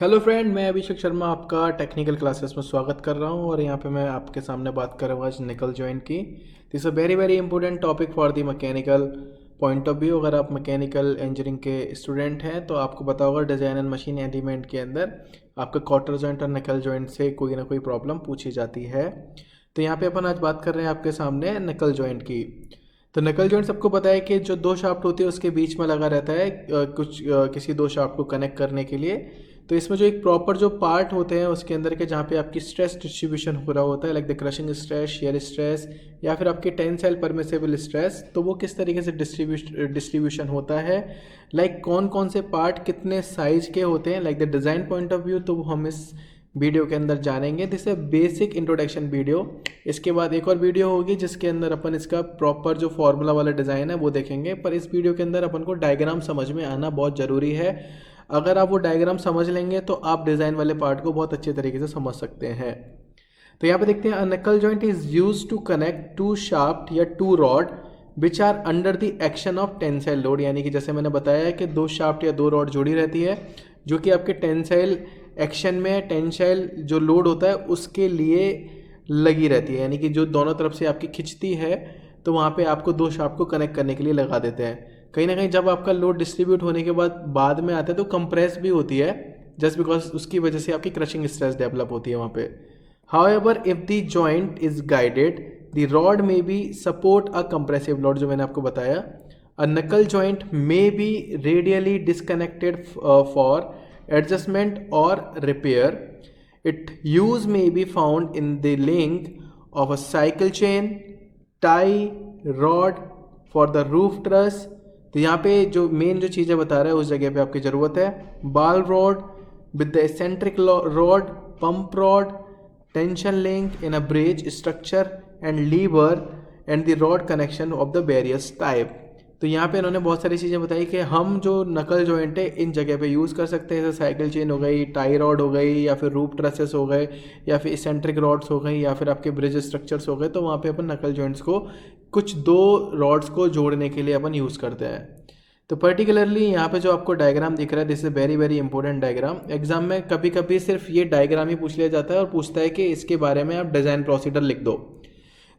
Hello friend, मैं अभिषेक शर्मा आपका technical classes में स्वागत कर रहा हूं और यहां पे मैं आपके सामने बात कर रहा हूँ आज निकल जॉइंट की। This a very very important topic for the mechanical point of view. अगर आप मैकेनिकल इंजीनियरिंग के स्टूडेंट हैं तो आपको पता होगा डिज़ाइन एंड मशीन एलिमेंट के अंदर आपका क्वार्टर जॉइंट और निकल जॉइंट से कोई ना कोई प्रॉब्लम पूछी जाती है। तो यहाँ पे अपन आज बात कर रहे हैं आपके सामने निकल जॉइंट की। तो नकल जॉइंट सबको पता है कि जो दो शाफ्ट होती है उसके बीच में लगा रहता है किसी दो शाफ्ट को कनेक्ट करने के लिए। तो इसमें जो एक प्रॉपर जो पार्ट होते हैं उसके अंदर के जहाँ पे आपकी स्ट्रेस डिस्ट्रीब्यूशन हो रहा होता है, like the crushing stress, shear stress या फिर आपके टेंसाइल परमिसेबल स्ट्रेस, तो वो किस तरीके से डिस्ट्रीब्यूशन होता है, लाइक कौन कौन से पार्ट कितने साइज के होते हैं, like the design point of view, तो वो हम इस वीडियो के अंदर जानेंगे। दिस है बेसिक इंट्रोडक्शन वीडियो। इसके बाद एक और वीडियो होगी जिसके अंदर अपन इसका प्रॉपर जो फॉर्मूला वाला डिज़ाइन है वो देखेंगे, पर इस वीडियो के अंदर अपन को डायग्राम समझ में आना बहुत ज़रूरी है। अगर आप वो डायग्राम समझ लेंगे तो आप डिज़ाइन वाले पार्ट को बहुत अच्छे तरीके से समझ सकते हैं। तो यहाँ पे देखते हैं, knuckle joint is use to connect to shaft या to rod which are under the action of tensile load. यानी कि जैसे मैंने बताया है कि दो शाफ्ट या दो रॉड जुड़ी रहती है जो कि आपके टेंसाइल एक्शन में, टेंसाइल जो लोड होता है उसके लिए लगी रहती है, यानी कि जो दोनों तरफ से आपकी खिंचती है, तो वहाँ पे आपको दो शाफ्ट को कनेक्ट करने के लिए लगा देते हैं। कहीं ना कहीं जब आपका लोड डिस्ट्रीब्यूट होने के बाद में आता है तो कंप्रेस भी होती है, जस्ट बिकॉज उसकी वजह से आपकी क्रशिंग स्ट्रेस डेवलप होती है वहाँ पे। However if the joint is guided the rod में be support a compressive load, जो मैंने आपको बताया। अ नकल जॉइंट में be radially disconnected for adjustment or repair. Its use may be found in the link of a cycle chain, tie rod for the roof truss. तो यहाँ पे जो main जो चीज़ें बता रहा है उस जगह पे आपकी ज़रूरत है। Ball rod with the eccentric rod, pump rod, tension link in a bridge structure and lever and the rod connection of the various type. तो यहाँ पे इन्होंने बहुत सारी चीज़ें बताई कि हम जो नकल जॉइंट है इन जगह पे यूज़ कर सकते हैं, जैसे साइकिल चेन हो गई, टाई रॉड हो गई, या फिर रूप ट्रसेस हो गए, या फिर इसेंट्रिक रॉड्स हो गई, या फिर आपके ब्रिज स्ट्रक्चर्स हो गए। तो वहाँ पे अपन नकल जॉइंट्स को कुछ दो रॉड्स को जोड़ने के लिए अपन यूज़ करते हैं। तो पर्टिकुलरली यहाँ पे जो आपको डायग्राम दिख रहा है, this is very very important diagram. Exam में कभी कभी सिर्फ ये डायग्राम ही पूछ लिया जाता है और पूछता है कि इसके बारे में आप डिज़ाइन प्रोसीडर लिख दो।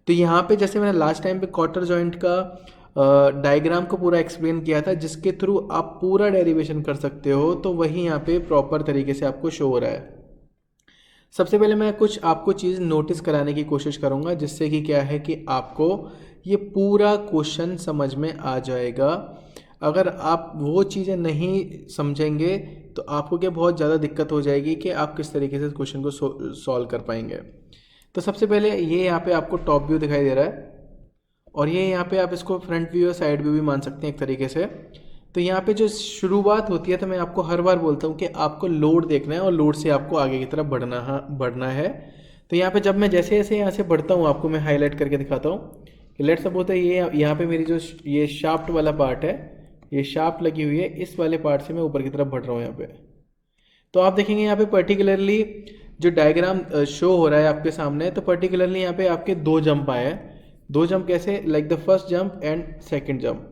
तो यहाँ पे जैसे मैंने लास्ट टाइम पे क्वार्टर जॉइंट का डायग्राम को पूरा एक्सप्लेन किया था, जिसके थ्रू आप पूरा डेरिवेशन कर सकते हो, तो वही यहाँ पे प्रॉपर तरीके से आपको शो हो रहा है। सबसे पहले मैं कुछ आपको चीज़ नोटिस कराने की कोशिश करूँगा, जिससे कि क्या है कि आपको ये पूरा क्वेश्चन समझ में आ जाएगा। अगर आप वो चीज़ें नहीं समझेंगे तो आपको क्या बहुत ज़्यादा दिक्कत हो जाएगी कि आप किस तरीके से इस क्वेश्चन को सॉल्व कर पाएंगे। तो सबसे पहले ये यहाँ पे आपको टॉप व्यू दिखाई दे रहा है, और ये यहाँ पे आप इसको फ्रंट व्यू या साइड व्यू भी मान सकते हैं एक तरीके से। तो यहाँ पे जो शुरुआत होती है, तो मैं आपको हर बार बोलता हूँ कि आपको लोड देखना है और लोड से आपको आगे की तरफ बढ़ना है। तो यहाँ पे जब मैं जैसे जैसे यहाँ से बढ़ता हूँ, आपको मैं हाईलाइट करके दिखाता हूँ कि लेट्स सपोज है ये यहाँ पे मेरी जो ये शाफ्ट वाला पार्ट है, ये शाफ्ट लगी हुई है, इस वाले पार्ट से मैं ऊपर की तरफ बढ़ रहा हूँ यहाँ पे। तो आप देखेंगे यहाँ पे पर्टिकुलरली जो डायग्राम शो हो रहा है आपके सामने, तो पर्टिकुलरली यहाँ पे आपके दो जंप आए हैं। दो जंप कैसे, like the first jump and second jump.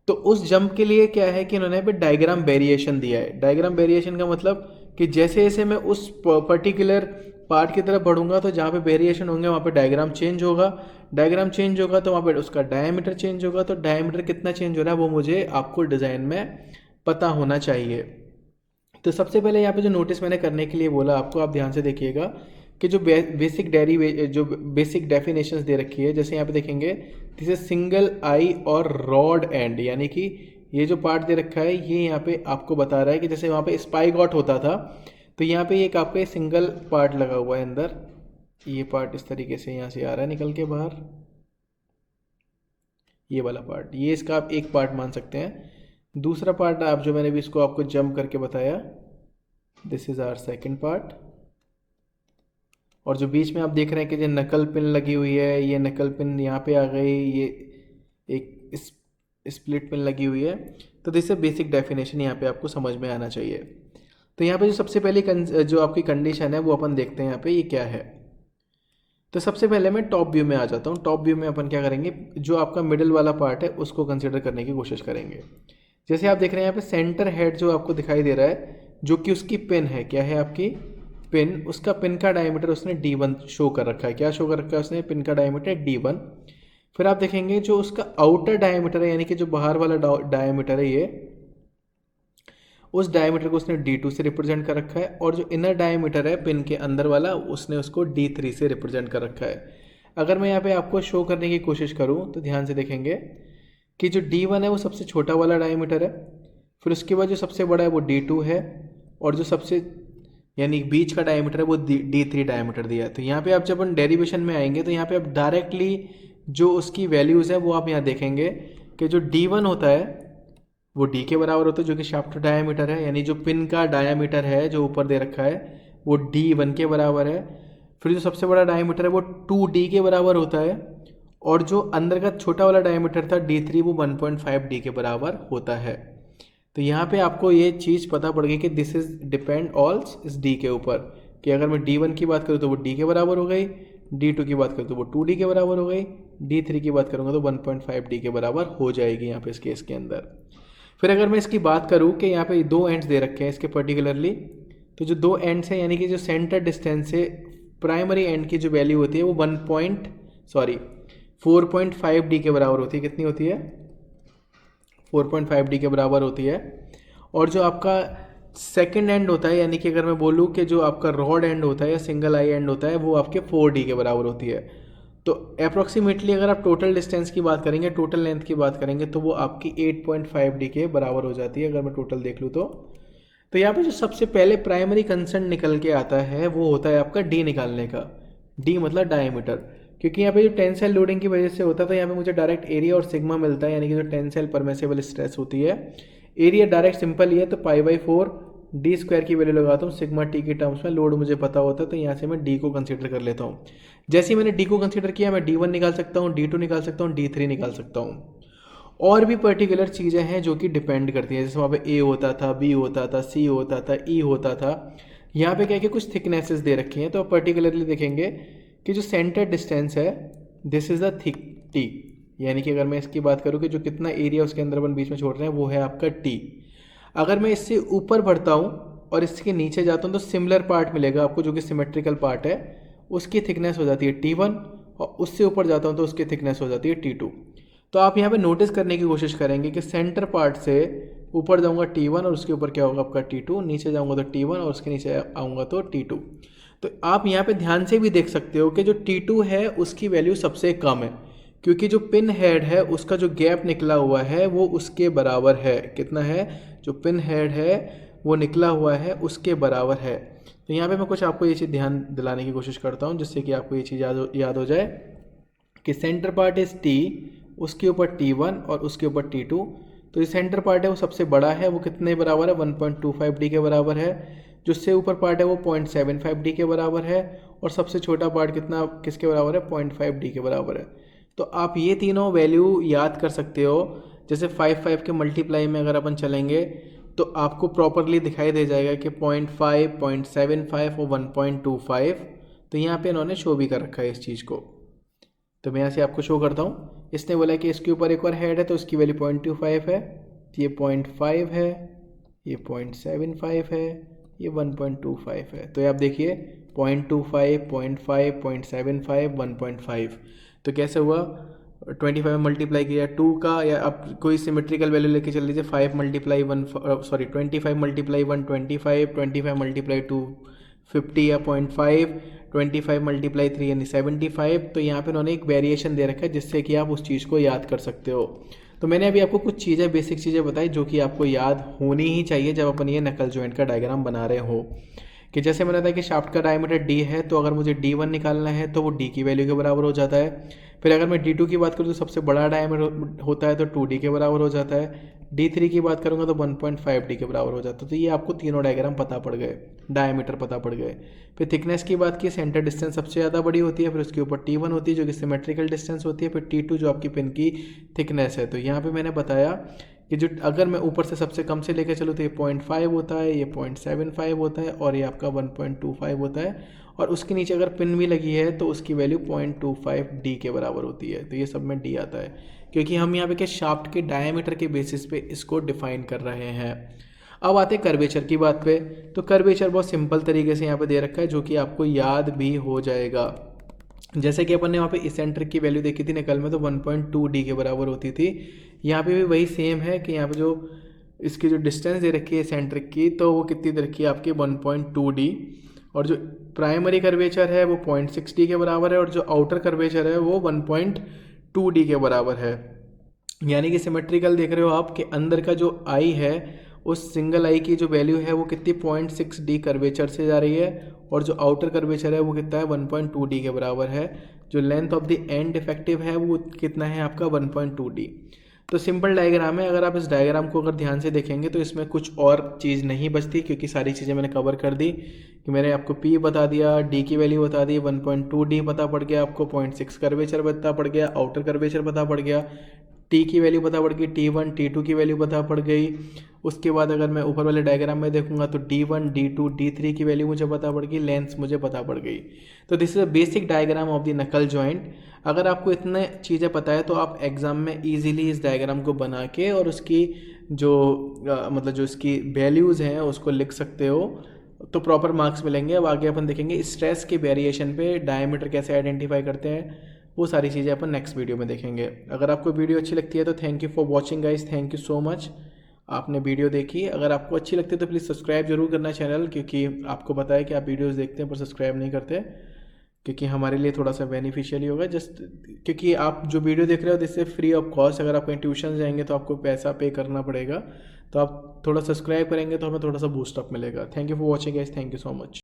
तो उस जंप के लिए क्या है कि इन्होंने यहाँ पे डायग्राम वेरिएशन दिया है। डायग्राम वेरिएशन का मतलब कि जैसे जैसे मैं उस पर्टिकुलर पार्ट की तरफ बढ़ूंगा तो जहाँ पे वेरिएशन होंगे वहाँ पे डायग्राम चेंज होगा। डायग्राम चेंज होगा तो वहाँ पे उसका डायमीटर चेंज होगा। तो डायमीटर कितना चेंज हो रहा है वो मुझे आपको डिज़ाइन में पता होना चाहिए। तो सबसे पहले यहाँ पे जो नोटिस मैंने करने के लिए बोला आपको, आप ध्यान से देखिएगा कि जो बेसिक डेफिनेशंस दे रखी है, जैसे यहाँ पे देखेंगे दिस इज सिंगल आई और रॉड एंड, यानी कि ये जो पार्ट दे रखा है ये यहाँ पे आपको बता रहा है कि जैसे वहाँ पे स्पाइगॉट होता था, तो यहाँ पे एक आपका सिंगल पार्ट लगा हुआ है अंदर। ये पार्ट इस तरीके से यहाँ से आ रहा है निकल के बाहर, ये वाला पार्ट, ये इसका आप एक पार्ट मान सकते हैं। दूसरा पार्ट आप जो मैंने भी इसको आपको जंप करके बताया, this is our second part. और जो बीच में आप देख रहे हैं कि जो नकल पिन लगी हुई है, ये नकल पिन यहाँ पे आ गई, ये एक स्प्लिट पिन लगी हुई है। तो दिस बेसिक डेफिनेशन यहाँ पे आपको समझ में आना चाहिए। तो यहाँ पे जो सबसे पहली जो आपकी कंडीशन है वो अपन देखते हैं यहाँ पे ये क्या है। तो सबसे पहले मैं टॉप व्यू में आ जाता हूँ। टॉप व्यू में अपन क्या करेंगे, जो आपका मिडिल वाला पार्ट है उसको कंसिडर करने की कोशिश करेंगे। जैसे आप देख रहे हैं यहाँ पे सेंटर हेड जो आपको दिखाई दे रहा है, जो कि उसकी पिन है, क्या है आपकी पिन, उसका पिन का डायमीटर उसने D1 शो कर रखा है। क्या शो कर रखा है उसने, पिन का डायमीटर D1। फिर आप देखेंगे जो उसका आउटर डायमीटर है, यानी कि जो बाहर वाला डायमीटर है ये, उस डायमीटर को उसने D2 से रिप्रेजेंट कर रखा है, और जो इनर डायमीटर है पिन के अंदर वाला, उसने उसको D3 से रिप्रेजेंट कर रखा है। अगर मैं यहाँ पे आपको शो करने की कोशिश करूँ तो ध्यान से देखेंगे कि जो D1 है वो सबसे छोटा वाला डायमीटर है, फिर उसके बाद जो सबसे बड़ा है वो D2 है, और जो सबसे यानी बीच का डायमीटर है वो D3 डायमीटर दिया है। तो यहाँ पे आप जब अपन डेरिवेशन में आएंगे तो यहाँ पे आप डायरेक्टली जो उसकी वैल्यूज़ है वो आप यहाँ देखेंगे कि जो D1 होता है वो D के बराबर होता है, जो कि शाफ्ट डायमीटर है, यानी जो पिन का डायमीटर है जो ऊपर दे रखा है वो D1 के बराबर है। फिर जो सबसे बड़ा डायमीटर है वो 2D के बराबर होता है, और जो अंदर का छोटा वाला डायमीटर था D3 वो 1.5D के बराबर होता है। तो यहाँ पे आपको ये चीज़ पता पड़ गई कि दिस इज डिपेंड ऑल्स इस D के ऊपर, कि अगर मैं D1 की बात करूँ तो वो D के बराबर हो गई, D2 की बात करूँ तो वो 2D के बराबर हो गई, D3 की बात करूँगा तो 1.5D के बराबर हो जाएगी यहाँ पे इस केस के अंदर। फिर अगर मैं इसकी बात करूँ कि यहाँ पे दो एंड्स दे रखे हैं इसके पर्टिकुलरली, तो जो दो एंड्स हैं यानी कि जो सेंटर डिस्टेंस है प्राइमरी एंड की जो वैल्यू होती है वो 4.5D के बराबर होती है। कितनी होती है, 4.5D के बराबर होती है। और जो आपका सेकंड एंड होता है, यानी कि अगर मैं बोलूँ कि जो आपका रॉड एंड होता है या सिंगल आई एंड होता है, वो आपके 4D के बराबर होती है। तो अप्रॉक्सीमेटली अगर आप टोटल डिस्टेंस की बात करेंगे, टोटल लेंथ की बात करेंगे, तो वो आपकी 8.5D के बराबर हो जाती है अगर मैं टोटल देख लूँ तो यहाँ पे जो सबसे पहले प्राइमरी कंसर्न निकल के आता है वो होता है आपका D निकालने का। D मतलब डायमीटर, क्योंकि यहाँ पे जो टेंसाइल लोडिंग की वजह से होता था, यहाँ पे मुझे डायरेक्ट एरिया और सिग्मा मिलता है, यानी कि जो टेंसाइल परमिसिबल स्ट्रेस होती है। एरिया डायरेक्ट सिंपल ही है, तो π/4 D स्क्वायर की वैल्यू लगाता हूँ सिग्मा T के टर्म्स में, लोड मुझे पता होता है, तो यहाँ से मैं D को कंसिडर कर लेता हूँ। जैसे ही मैंने D को कंसिडर किया, मैं D1 निकाल सकता हूँ, D2 निकाल सकता हूँ, D3 निकाल सकता हूँ। और भी पर्टिकुलर चीज़ें हैं जो कि डिपेंड करती हैं, जैसे वहाँ पे A होता था, B होता था, C होता था, E होता था। यहाँ पे क्या है कि कुछ थिकनेसेस दे रखी हैं, तो आप पर्टिकुलरली देखेंगे कि जो सेंटर डिस्टेंस है this is the thick T, यानी कि अगर मैं इसकी बात करूँ कि जो कितना एरिया उसके अंदर अपन बीच में छोड़ रहे हैं वो है आपका T। अगर मैं इससे ऊपर बढ़ता हूँ और इसके नीचे जाता हूँ तो सिमिलर पार्ट मिलेगा आपको, जो कि सिमेट्रिकल पार्ट है, उसकी थिकनेस हो जाती है T1, और उससे ऊपर जाता हूँ तो उसकी थिकनेस हो जाती है T2। तो आप यहाँ पे नोटिस करने की कोशिश करेंगे कि सेंटर पार्ट से ऊपर जाऊँगा T1 और उसके ऊपर क्या होगा आपका T2, नीचे जाऊँगा तो T1 और उसके नीचे आऊँगा तो T2। तो आप यहाँ पे ध्यान से भी देख सकते हो कि जो T2 है उसकी वैल्यू सबसे कम है, क्योंकि जो पिन हेड है उसका जो गैप निकला हुआ है वो उसके बराबर है। कितना है, जो पिन हेड है वो निकला हुआ है उसके बराबर है। तो यहाँ पे मैं कुछ आपको ये चीज़ ध्यान दिलाने की कोशिश करता हूँ जिससे कि आपको ये चीज़ याद हो जाए कि सेंटर पार्ट इज T, उसके ऊपर T1 और उसके ऊपर T2। तो ये सेंटर पार्ट है वो सबसे बड़ा है, वो कितने बराबर है, 1.25D के बराबर है। जो उससे ऊपर पार्ट है वो 0.75D के बराबर है, और सबसे छोटा पार्ट कितना किसके बराबर है, 0.5D के बराबर है। तो आप ये तीनों वैल्यू याद कर सकते हो। जैसे 5 के मल्टीप्लाई में अगर अपन चलेंगे तो आपको प्रॉपरली दिखाई दे जाएगा कि 0.5, 0.75 और 1.25। तो यहाँ पे इन्होंने शो भी कर रखा है इस चीज़ को, तो मैं यहाँ से आपको शो करता हूँ। इसने बोला कि इसके ऊपर एक और हेड है तो उसकी वैल्यू 0.25 है, ये 0.5 है, ये 0.75 है, ये 1.25 है। तो आप देखिए 0.25, 0.5, 0.75, 1.5। तो कैसे हुआ, 25 में मल्टीप्लाई किया 2 का, या आप कोई सिमेट्रिकल वैल्यू लेके चल लीजिए, 5 मल्टीप्लाई 1 सॉरी 25 मल्टीप्लाई 125, 25 मल्टीप्लाई 2 50 या 0.5, 25 मल्टीप्लाई 3 यानी 75। तो यहाँ पे उन्होंने एक वेरिएशन दे रखा है जिससे कि आप उस चीज़ को याद कर सकते हो। तो मैंने अभी आपको कुछ चीज़ें बेसिक चीज़ें बताई जो कि आपको याद होनी ही चाहिए जब अपन ये नकल जॉइंट का डायग्राम बना रहे हो। कि जैसे मैंने बताया कि शाफ्ट का डायमीटर D है, तो अगर मुझे D1 निकालना है तो वो D की वैल्यू के बराबर हो जाता है। फिर अगर मैं D2 की बात करूँ तो सबसे बड़ा डायमीटर होता है तो 2D के बराबर हो जाता है। D3 की बात करूँगा तो 1.5D के बराबर हो जाता है। तो ये आपको तीनों डायग्राम पता पड़ गए, डायमीटर पता पड़ गए। फिर थिकनेस की बात की, सेंटर डिस्टेंस सबसे ज़्यादा बड़ी होती है, फिर उसके ऊपर T1 होती है जो कि सिमेट्रिकल डिस्टेंस होती है, फिर T2 जो आपकी पिन की थिकनेस है। तो यहाँ पे मैंने बताया कि जो अगर मैं ऊपर से सबसे कम से लेकर चलूँ तो ये 0.5 होता है, ये 0.75 होता है, और ये आपका 1.25 होता है। और उसके नीचे अगर पिन भी लगी है तो उसकी वैल्यू 0.25D के बराबर होती है। तो ये सब में D आता है, क्योंकि हम यहाँ पे क्या शाफ्ट के डायमीटर के बेसिस पे इसको डिफाइन कर रहे हैं। अब आते हैं कर्वेचर की बात पे। तो कर्वेचर बहुत सिंपल तरीके से यहाँ पे दे रखा है जो कि आपको याद भी हो जाएगा। जैसे कि अपन ने वहाँ पे इसेंट्रिक की वैल्यू देखी थी निकल में, तो 1.2d के बराबर होती थी। यहाँ पे भी वही सेम है कि यहाँ पे जो इसकी जो डिस्टेंस दे रखी है इसेंट्रिक की, तो वो कितनी दे रखी है आपकी 1.2d। और जो प्राइमरी कर्वेचर है वो 0.6d के बराबर है, और जो आउटर कर्वेचर है वो 1.2d के बराबर है। यानी कि सिमेट्रिकल देख रहे हो आप कि अंदर का जो आई है उस सिंगल आई की जो वैल्यू है वो कितनी 0.6d कर्वेचर से जा रही है, और जो आउटर कर्वेचर है वो कितना है 1.2d के बराबर है। जो length of the end effective है वो कितना है आपका 1.2d। तो सिंपल डायग्राम है। अगर आप इस डायग्राम को अगर ध्यान से देखेंगे तो इसमें कुछ और चीज़ नहीं बचती, क्योंकि सारी चीज़ें मैंने कवर कर दी कि मैंने आपको p बता दिया, d की वैल्यू बता दी, 1.2d पता पड़ गया आपको, 0.6 कर्वेचर पता पड़ गया, आउटर कर्वेचर पता पड़ गया, t की वैल्यू पता पड़ गई, t1 t2 की वैल्यू पता पड़ गई। उसके बाद अगर मैं ऊपर वाले डायग्राम में देखूंगा तो d1 d2 d3 की वैल्यू मुझे पता पड़ गई, लेंथ मुझे पता पड़ गई। तो this is a basic diagram of the नकल जॉइंट। अगर आपको इतने चीज़ें पता है तो आप एग्जाम में इजीली इस डायग्राम को बना के और उसकी जो मतलब जो इसकी वैल्यूज़ हैं उसको लिख सकते हो, तो प्रॉपर मार्क्स मिलेंगे। अब आगे अपन देखेंगे स्ट्रेस के वेरिएशन पे डायमीटर कैसे आइडेंटिफाई करते हैं, वो सारी चीज़ें अपन नेक्स्ट वीडियो में देखेंगे। अगर आपको वीडियो अच्छी लगती है तो thank you for watching guys, thank you so much. आपने वीडियो देखी, अगर आपको अच्छी लगती है तो प्लीज़ सब्सक्राइब जरूर करना चैनल, क्योंकि आपको पता है कि आप वीडियोस देखते हैं पर सब्सक्राइब नहीं करते, क्योंकि हमारे लिए थोड़ा सा बेनिफिशियल ही होगा। जस्ट क्योंकि आप जो वीडियो देख रहे हो इससे फ्री ऑफ कॉस्ट, अगर आप कहीं ट्यूशन जाएंगे तो आपको पैसा पे करना पड़ेगा, तो आप थोड़ा सब्सक्राइब करेंगे तो हमें थोड़ा सा बूस्टअप मिलेगा। Thank you for watching guys, thank you so much.